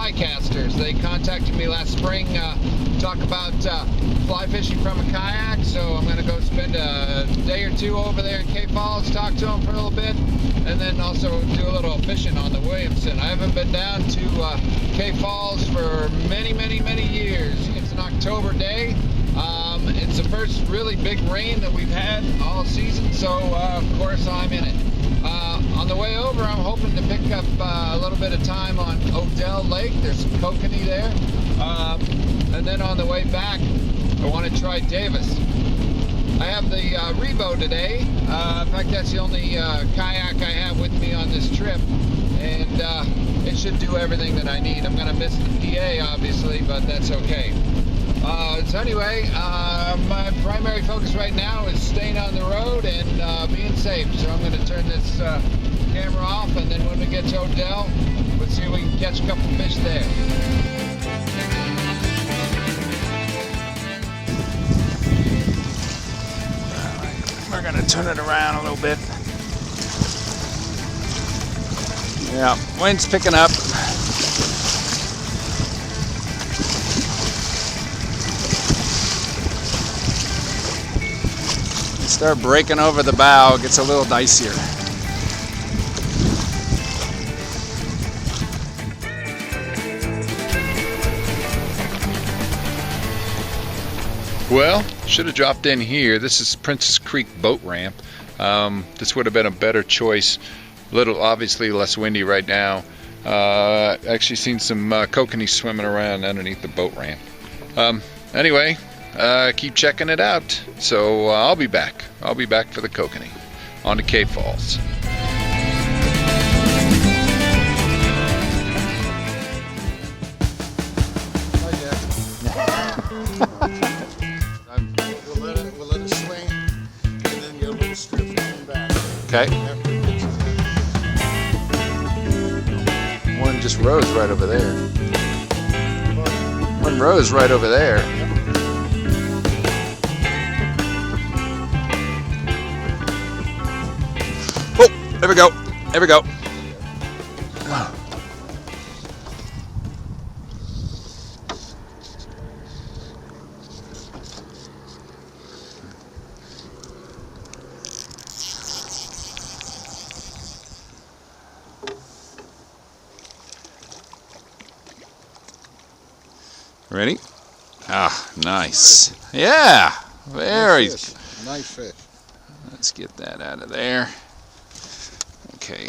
Fly Casters. They contacted me last spring to talk about fly fishing from a kayak, so I'm going to go spend a day or two over there in Klamath Falls, talk to them for a little bit, and then also do a little fishing on the Williamson. I haven't been down to Klamath Falls for many years. It's an October day. It's the first really big rain that we've had all season, so of course I'm in it. On the way over, I'm hoping to pick up a little bit of time on Odell Lake. There's some kokanee there. And then on the way back, I want to try Davis. I have the Revo today. In fact, that's the only kayak I have with me on this trip. And it should do everything that I need. I'm going to miss the PA, obviously, but that's okay. So anyway, my primary focus right now is staying on the road and being safe. So I'm going to turn this camera off, and then when we get to Odell, let's see if we can catch a couple fish there. We're going to turn it around a little bit. Yeah, wind's picking up. Start breaking over the bow, it gets a little dicier. Well, should have dropped in here. This is Princess Creek boat ramp. This would have been a better choice. Obviously less windy right now. Actually seen some kokanee swimming around underneath the boat ramp. Anyway, keep checking it out. So I'll be back. I'll be back for the kokanee on to Klamath Falls. We'll let it swing, and then get a little strip coming back. Okay. One just rose right over there. One rose right over there. Oh, there we go. There we go. Ready? Ah, nice. Yeah, very nice fish. Let's get that out of there. Okay.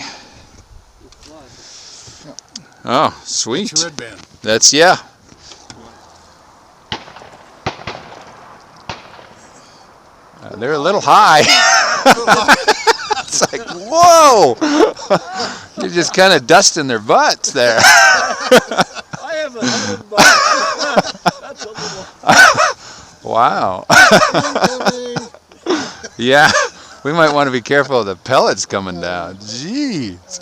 Oh, sweet. It's a red band. That's, yeah. They're a little high. It's like, whoa! You're just kind of dusting their butts there. I have 100 bucks. That's a little. Wow. Yeah, we might want to be careful of the pellets coming down. Jeez.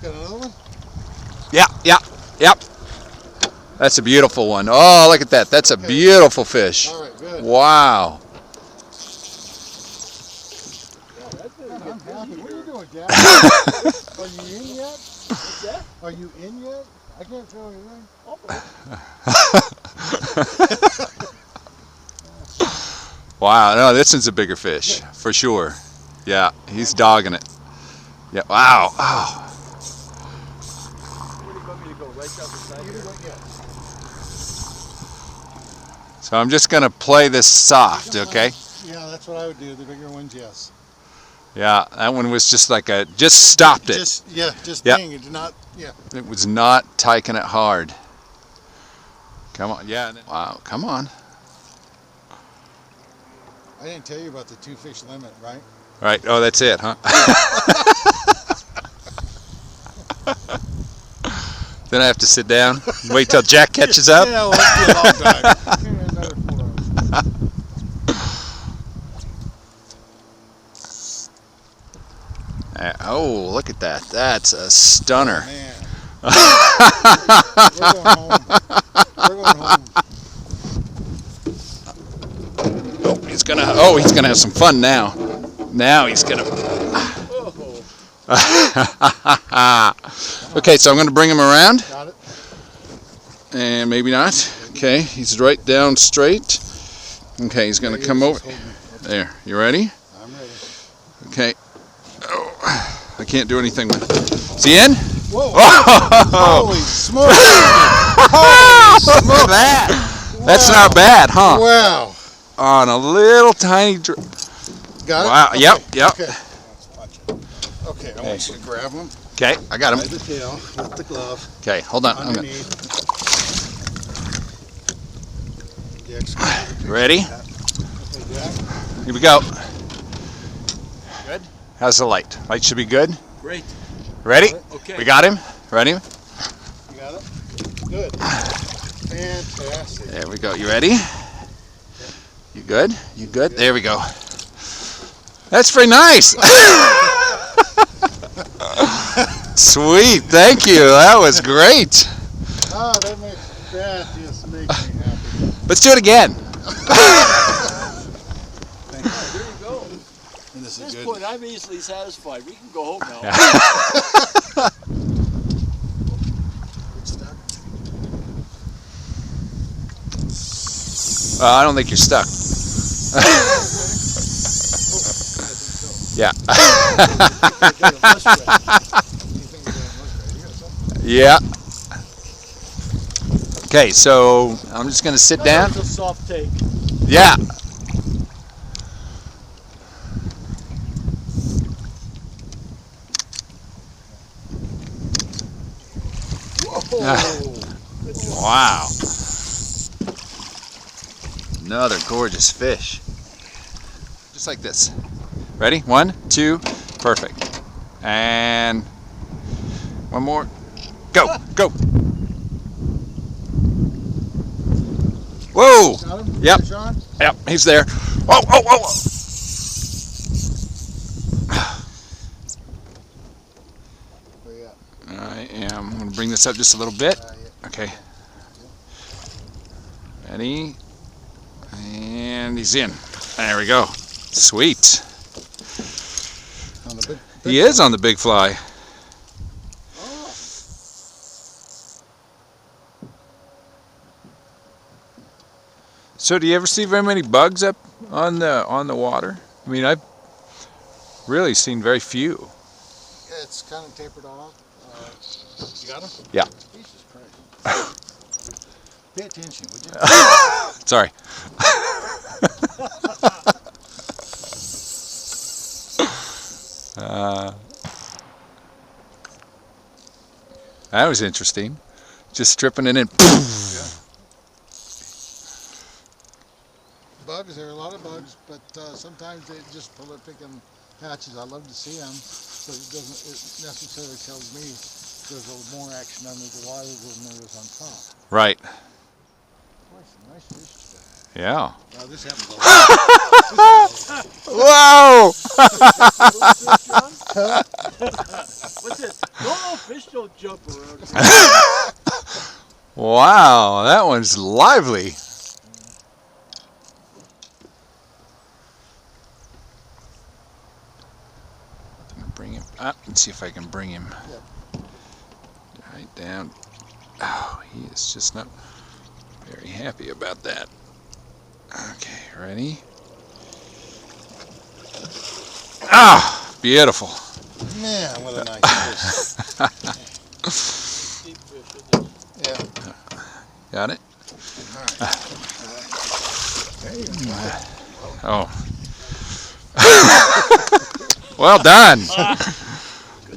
Got another one? Yep. That's a beautiful one. Oh, look at that. That's a beautiful fish. All right, good. Wow. I'm happy. What are you doing, Jack? Are you in yet? What's that? Are you in yet? I can't feel anything. Wow, no, this one's a bigger fish, for sure. Yeah, he's dogging it. Yeah, wow. Oh. What do you want me to go right down the side here? So I'm just going to play this soft, okay? Yeah, that's what I would do. The bigger ones, yes. Yeah, that one was just like just stopped it. Just Yep. dang, it did not, It was not taking it hard. Come on, yeah. Wow, come on. I didn't tell you about the 2 fish limit, right? Right, oh, that's it, huh? Then I have to sit down, wait till Jack catches up. Yeah, well, it'll be a long time. Another 4 hours. Oh, look at that. That's a stunner. Man. We're going home. We're going home. He's gonna have some fun now. Now he's gonna. Okay, so I'm going to bring him around. Got it. And maybe not. Okay, he's right down straight. Okay, he's going to come over. There, you ready? I'm ready. Okay. Oh, I can't do anything with it. Is he in? Whoa. Oh! Holy smokes. Look at that. That's not bad, huh? Wow. On a little tiny... Got it? Wow, Okay. yep. Okay. Okay, I want you to grab him. Okay, I got By him. the tail with the glove. Okay, hold on. I'm gonna, Underneath. Jack's ready? Okay, Jack. Here we go. Good? How's the light? Light should be good. Great. Ready? Okay. We got him. Ready? You got it? Good. Fantastic. There we go. You ready? You good? You good? There we go. That's pretty nice. Sweet. Thank you. That was great. Oh, that just makes me happy. Let's do it again. Thank you. There you go. And this At is this good. point, I'm easily satisfied. We can go home now. I don't think you're stuck. Yeah. Yeah. Okay, so I'm just going to sit down. That was a soft take. Yeah. Wow. Another gorgeous fish. Just like this. Ready? 1, 2, perfect. And one more. Go, go. Whoa. Got him? Yep. Fish on? Yep, he's there. Whoa, whoa, whoa. Where you at? I am going to bring this up just a little bit. Yeah. Okay. Ready? And he's in. There we go. Sweet. On the big He is on the big fly. So do you ever see very many bugs up on the water? I mean, I've really seen very few. Yeah, it's kind of tapered off. You got him? Yeah. Jesus Christ. Pay attention, would you? Sorry. That was interesting. Just stripping it in. Bugs, there are a lot of bugs, but sometimes they just prolific and hatches. I love to see them, but it necessarily tells me there's a little more action under the water than there is on top. Right. Boy, some nice fish today. Yeah. Wow, this happens a lot. Whoa! What's it? No, fish don't jump around. Wow, that one's lively. Bring him up and see if I can bring him right down. Oh, he is just not very happy about that. Okay, ready? Ah, beautiful. Man, what a nice fish. Deep fish, isn't it? Yeah. Got it? There you go. Oh. Well done.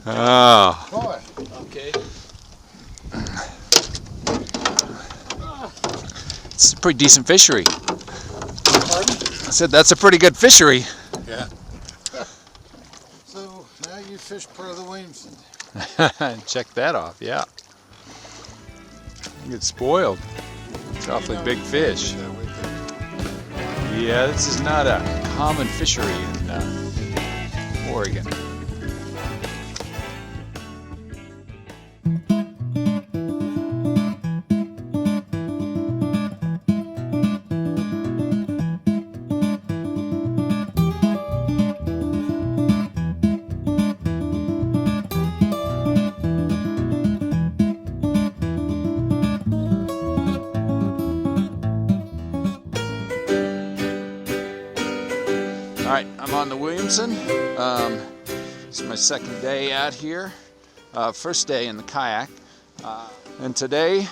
Oh. Boy. Okay. It's a pretty decent fishery. Pardon? I said that's a pretty good fishery. Yeah. So now you fish part of the Williamson. Check that off, yeah. You get spoiled. It's awfully big fish. Yeah, this is not a common fishery in Oregon. I'm on the Williamson. It's my second day out here. First day in the kayak. And today,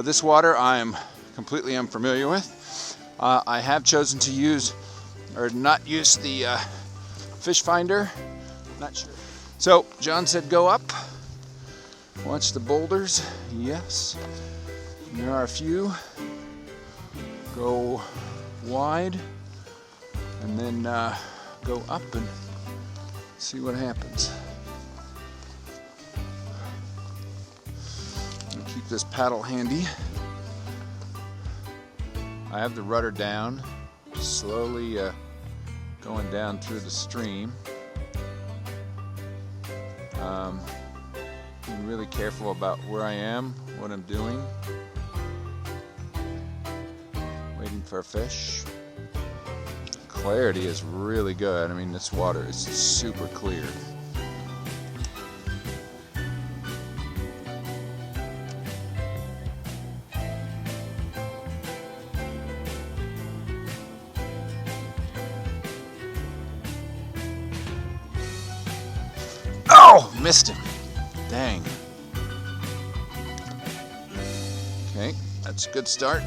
this water I am completely unfamiliar with. I have chosen to use, or not use the fish finder. Not sure. So, John said go up. Watch the boulders. Yes. And there are a few. Go wide. And then go up and see what happens. I'll keep this paddle handy. I have the rudder down, slowly going down through the stream. Being really careful about where I am, what I'm doing. Waiting for a fish. Clarity is really good. I mean, this water is super clear. Oh, missed him. Dang. Okay, that's a good start.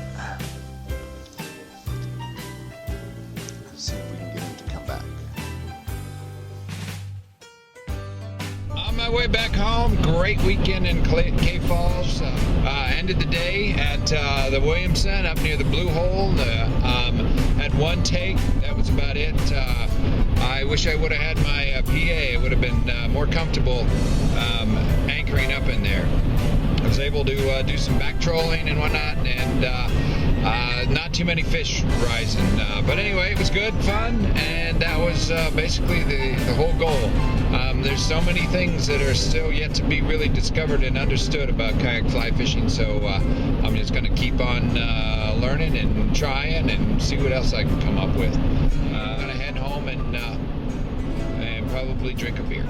My way back home. Great weekend in Kayak Falls. Ended the day at the Williamson up near the Blue Hole. Had one take. That was about it. I wish I would have had my PA. It would have been more comfortable anchoring up in there. I was able to do some back trolling and whatnot, and not too many fish rising. But anyway, it was good, fun, and that was basically the whole goal. There's so many things that are still yet to be really discovered and understood about kayak fly fishing, so I'm just going to keep on learning and trying and see what else I can come up with. I'm going to head home and probably drink a beer.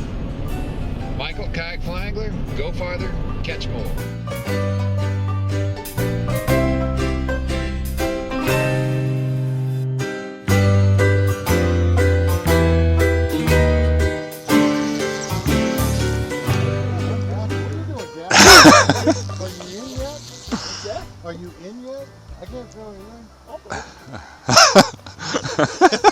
Michael, Kayak Fly Angler, go farther, catch more. Are you in yet? I can't tell you.